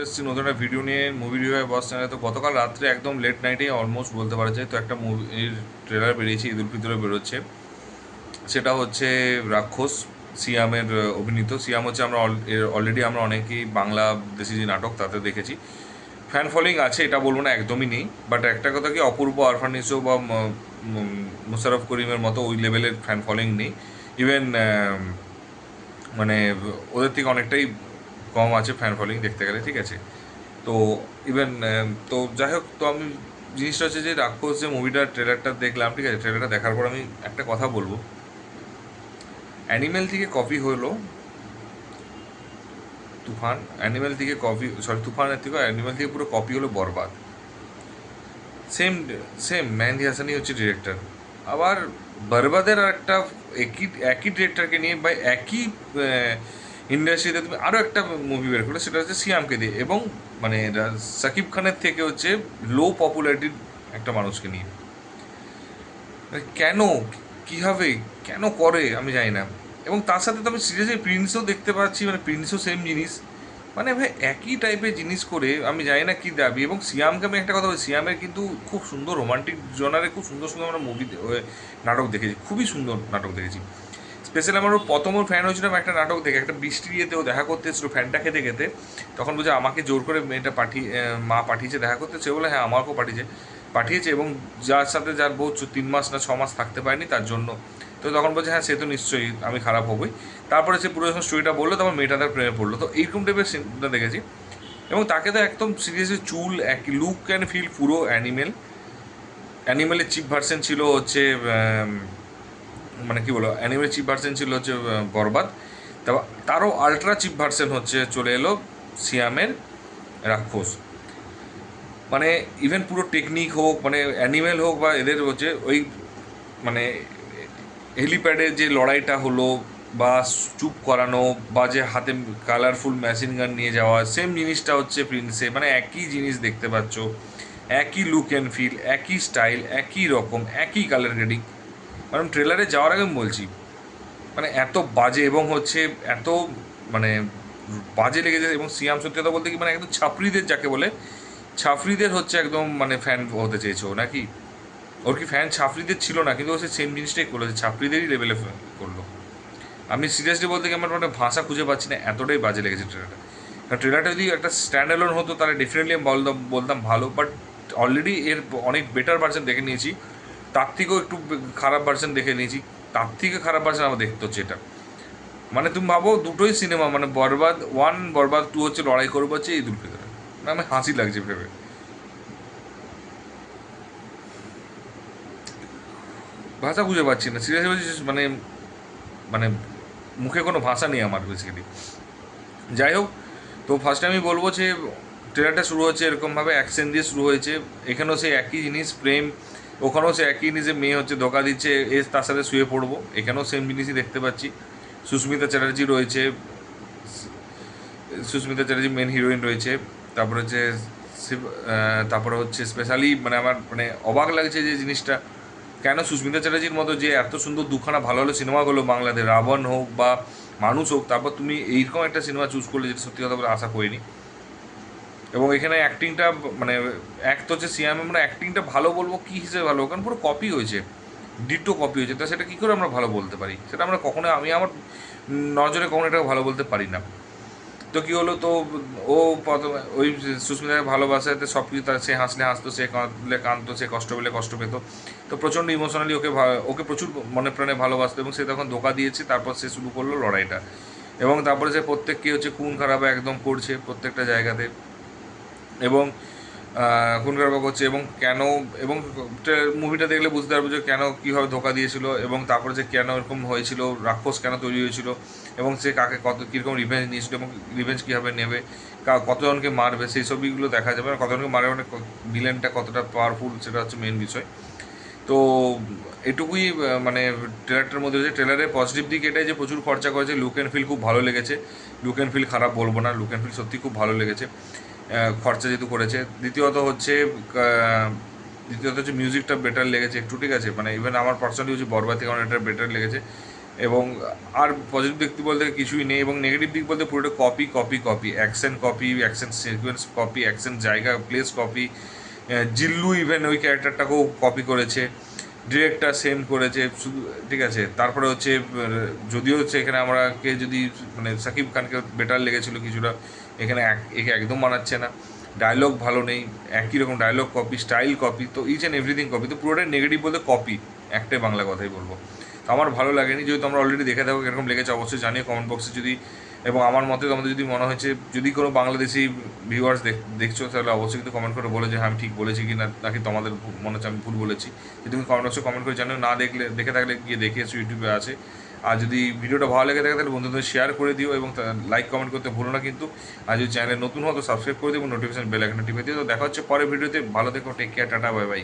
এসেছি নতুন একটা ভিডিও নিয়ে মুভি রিভিউ বস চ্যানেলে। তো গতকাল রাত্রে একদম লেট নাইটে অলমোস্ট বলতে পারা যায়, তো একটা মুভির ট্রেলার বেরিয়েছে, ঈদ উল ফিতরে বেরোচ্ছে। সেটা হচ্ছে রাক্ষস, সিয়ামের অভিনীত। সিয়াম হচ্ছে আমরা অলরেডি আমরা অনেকেই বাংলা দেশি যে নাটক তাতে দেখেছি। ফ্যান ফলোয়িং আছে এটা বলবো না, একদমই নেই। বাট একটা কথা কি, অপূর্ব, আরফানিসো বা মুশারফ করিমের মতো ওই লেভেলের ফ্যান ফলোয়িং নেই। ইভেন মানে ওদের থেকে অনেকটাই কম আছে ফ্যান ফলোয়িং দেখতে গেলে, ঠিক আছে। তো ইভেন তো যাই হোক, তো আমি জিনিসটা হচ্ছে যে রাক্ষস যে মুভিটার ট্রেলারটা দেখলাম, ঠিক আছে, ট্রেলারটা দেখার পর আমি একটা কথা বলবো। অ্যানিমেল থেকে কপি হলো তুফান, অ্যানিমেল থেকে কপি, সরি তুফানের থেকে অ্যানিমেল থেকে পুরো কপি হলো বরবাদ। সেম সেম মেহেদি হাসানি হচ্ছে ডিরেক্টর। আবার বরবাদের আর একটা একই একই ডিরেক্টরকে নিয়ে বা একই ইন্ডাস্ট্রিতে তুমি আরও একটা মুভি বের করলে, সেটা হচ্ছে সিয়ামকে দিয়ে, এবং মানে সাকিব খানের থেকে হচ্ছে লো পপুলারিটির একটা মানুষকে নিয়ে। কেন, কীভাবে, কেন করে আমি জানি না। এবং তার সাথে তো আমি সিরিয়াসলি প্রিন্সও দেখতে পাচ্ছি, মানে প্রিন্সও সেম জিনিস। মানে ভাই একই টাইপের জিনিস করে আমি জানি না কী দাবি। এবং সিয়ামকে আমি একটা কথা বলি, সিয়ামের কিন্তু খুব সুন্দর রোমান্টিক জনারে খুব সুন্দর সুন্দর আমরা মুভি নাটক দেখেছি, খুবই সুন্দর নাটক দেখেছি। স্পেশালি আমার প্রথম ওর ফ্যান হয়েছিলাম একটা নাটক দেখে, একটা বৃষ্টির ইয়েতেও দেখা করতে এসেছিলো ফ্যানটা খেতে খেতে। তখন বলছে আমাকে জোর করে মেয়েটা মা পাঠিয়েছে দেখা করতে। সে বলে হ্যাঁ আমাকেও পাঠিয়েছে এবং যার সাথে যার বউ 3 মাস না 6 মাস থাকতে পারেনি তার জন্য। তো তখন বলছে হ্যাঁ সে তো নিশ্চয়ই আমি খারাপ হবই। তারপরে সে পুরো যখন স্টোরিটা বললো, তখন মেয়েটা তার প্রেমে পড়লো। তো এইরকম টাইপের সিনটা দেখেছি। এবং তাকে তো একদম সিরিয়াসলি চুল এক লুক অ্যান্ড ফিল পুরো অ্যানিমেলের চিপ ভার্সন ছিল হচ্ছে মানে কী বলো, অ্যানিমেল চিপ ভার্সন ছিল হচ্ছে বরবাদ। তারপর তারও আলট্রা চিপ ভার্সন হচ্ছে চলে এলো সিয়ামের রাক্ষস। মানে ইভেন পুরো টেকনিক হোক, মানে অ্যানিমেল হোক বা এদের হচ্ছে ওই মানে হেলিপ্যাডে যে লড়াইটা হলো, বা চুপ করানো, বা যে হাতে কালারফুল মেশিন গান নিয়ে যাওয়া, সেম জিনিসটা হচ্ছে প্রিন্সে। মানে একই জিনিস দেখতে পাচ্ছ, একই লুক অ্যান্ড ফিল, একই স্টাইল, একই রকম, একই কালার গ্রেডিং। মানে ট্রেলারে যাওয়ার আগে আমি বলছি, মানে এত বাজে এবং হচ্ছে এত মানে বাজে লেগেছে। এবং সিয়াম সত্যি কথা বলতে কি, মানে একদম ছাপড়িদের যাকে বলে, ছাপড়িদের হচ্ছে একদম মানে ফ্যান হতে চেয়েছো নাকি? ওর কি ফ্যান ছাপড়িদের ছিল না, কিন্তু ও সে সেম জিনিসটাই করলো, ছাপড়িদেরই লেভেলে করলো। আমি সিরিয়াসলি বলতে কি আমার মানে ভাষা খুঁজে পাচ্ছি না, এতটাই বাজে লেগেছে ট্রেলারটা। কারণ ট্রেলারটা যদি একটা স্ট্যান্ড অ্যালোন হতো তাহলে ডেফিনেটলি আমি বলতাম ভালো। বাট অলরেডি এর অনেক বেটার ভার্সন দেখে নিয়েছি, তার থেকেও একটু খারাপ ভার্সন দেখে নিয়েছি, তার থেকে খারাপ ভার্সন আমার দেখতে হচ্ছে এটা। মানে তুমি ভাবো দুটোই সিনেমা, মানে বরবাদ 1 বরবাদ 2 হচ্ছে লড়াই করবো হচ্ছে ঈদ উল ফিতরে। মানে আমার হাসি লাগছে ভেবে, ভাষা খুঁজে পাচ্ছি না সিরিয়াসলি বলছি। মানে মানে মুখে কোনো ভাষা নেই আমার বেসিক্যালি। যাই হোক, তো ফার্স্টে আমি বলবো যে ট্রেলারটা শুরু হচ্ছে এরকমভাবে অ্যাকশন দিয়ে শুরু হয়েছে। এখানেও সেই একই জিনিস প্রেম, ওখানেও সে একই জিনিস যে মেয়ে হচ্ছে ধোকা দিচ্ছে, তার সাথে শুয়ে পড়বো। এখানেও সেম জিনিসই দেখতে পাচ্ছি। সুস্মিতা চ্যাটার্জি রয়েছে, সুস্মিতা চ্যাটার্জি মেন হিরোইন রয়েছে। তারপরে হচ্ছে তারপরে হচ্ছে স্পেশালি মানে আমার মানে অবাক লাগছে যে জিনিসটা, কেন সুস্মিতা চ্যাটার্জির মতো যে এত সুন্দর দুখানা ভালো ভালো সিনেমাগুলো বাংলাদেশ, রাবণ হোক বা মানুষ হোক, তারপর তুমি এইরকম একটা সিনেমা চুজ করলে, যেটা সত্যি কথা বলে আশা করিনি। এবং এখানে অ্যাক্টিংটা মানে এক তো হচ্ছে সিয়াম, আমরা অ্যাক্টিংটা ভালো বলবো কী হিসেবে ভালো, কারণ পুরো কপি হয়েছে, ডিটো কপি হয়েছে। তা সেটা কী করে আমরা ভালো বলতে পারি? সেটা আমরা কখনো, আমি আমার নজরে কখনো এটাকে ভালো বলতে পারি না। তো কী হলো, তো ও প্রথমে ওই সুস্মিতাকে ভালোবাসাতে সব কিছু, তার সে হাসলে হাসতো, সে কাঁদলে কাঁদতো, সে কষ্ট পেলে কষ্ট পেতো। তো প্রচণ্ড ইমোশনালি ওকে প্রচুর মনে প্রাণে ভালোবাসতো, এবং সে তখন ধোকা দিয়েছে। তারপর সে শুরু করলো লড়াইটা, এবং তারপরে সে প্রত্যেককে হচ্ছে খুন খারাপ একদম করছে প্রত্যেকটা জায়গাতে। এবং খুন খারাপ করছে এবং কেন, এবং মুভিটা দেখলে বুঝতে পারবো যে কেন কীভাবে ধোকা দিয়েছিল, এবং তারপরে যে কেন এরকম হয়েছিল, রাক্ষস কেন তৈরি হয়েছিল, এবং সে কাকে কত কীরকম রিভেঞ্জ নিয়েছিল, এবং রিভেঞ্জ কীভাবে নেবে, কতজনকে মারবে, সেই সবইগুলো দেখা যাবে। আর কতজনকে মারবে মানে ভিলেনটা কতটা পাওয়ারফুল, সেটা হচ্ছে মেন বিষয়। তো এটুকুই মানে ট্রেলারটার মধ্যে হচ্ছে। ট্রেলারের পজিটিভ দিক এটাই যে প্রচুর খরচা করেছে, লুক অ্যান্ড ফিল খুব ভালো লেগেছে। লুক অ্যান্ড ফিল খারাপ বলবো না, লুক অ্যান্ড ফিল সত্যি খুব ভালো লেগেছে, খরচা যেহেতু করেছে। দ্বিতীয়ত হচ্ছে মিউজিকটা বেটার লেগেছে একটু, ঠিক আছে। মানে ইভেন আমার পার্সোনালি হচ্ছে বরবাদ থেকে আমার এটা বেটার লেগেছে। এবং আর পজিটিভ দিক বলতে কিছুই নেই, এবং নেগেটিভ দিক বলতে পুরোটা copy copy copy, copy, action sequence copy, action জায়গা প্লেস কপি। জিল্লু ইভেন ওই ক্যারেক্টারটাকেও কপি করেছে, ডিরেক্টর সেম করেছে শুধু, ঠিক আছে। তারপরে হচ্ছে যদিও হচ্ছে এখানে আমাকে যদি মানে সাকিব খানকে বেটার লেগেছিলো কিছুটা, এখানে একে একদম মানাচ্ছে না, ডায়লগ ভালো নেই, একই রকম ডায়লগ কপি, স্টাইল কপি, তো ইচ অ্যান্ড এভরিথিং কপি, তো পুরোটাই নেগেটিভ বলতে কপি, একটাই বাংলা কথাই বলবো। তো আমার ভালো লাগেনি, যেহেতু আমরা অলরেডি দেখে থাকো এরকম লেগেছে, অবশ্যই জানিও কমেন্ট বক্সে যদি, এবং আমার মতে তোমাদের যদি মনে হয়েছে, যদি কোনো বাংলাদেশি ভিউয়ার্স দেখছো তাহলে অবশ্যই কিন্তু কমেন্ট করে বলে যে হ্যাঁ আমি ঠিক বলেছি কি না, নাকি তোমাদের মনে হচ্ছে আমি ভুল বলেছি। যদি তুমি কমেন্ট বক্সে কমেন্ট করে জানো, না দেখে থাকলে গিয়ে দেখে এসো, ইউটিউবে আছে। আর যদি ভিডিওটা ভালো লেগে থাকে তাহলে বন্ধুদের শেয়ার করে দিও, এবং লাইক কমেন্ট করতে ভুলো না কিন্তু। আর যদি চ্যানেলে নতুন হও তো সাবস্ক্রাইব করে দিও এবং নোটিফিকেশন বেল আইকনটা টিপে দিও। তো দেখা হচ্ছে পরের ভিডিওতে, ভালো থেকো, take care, tata, bye by.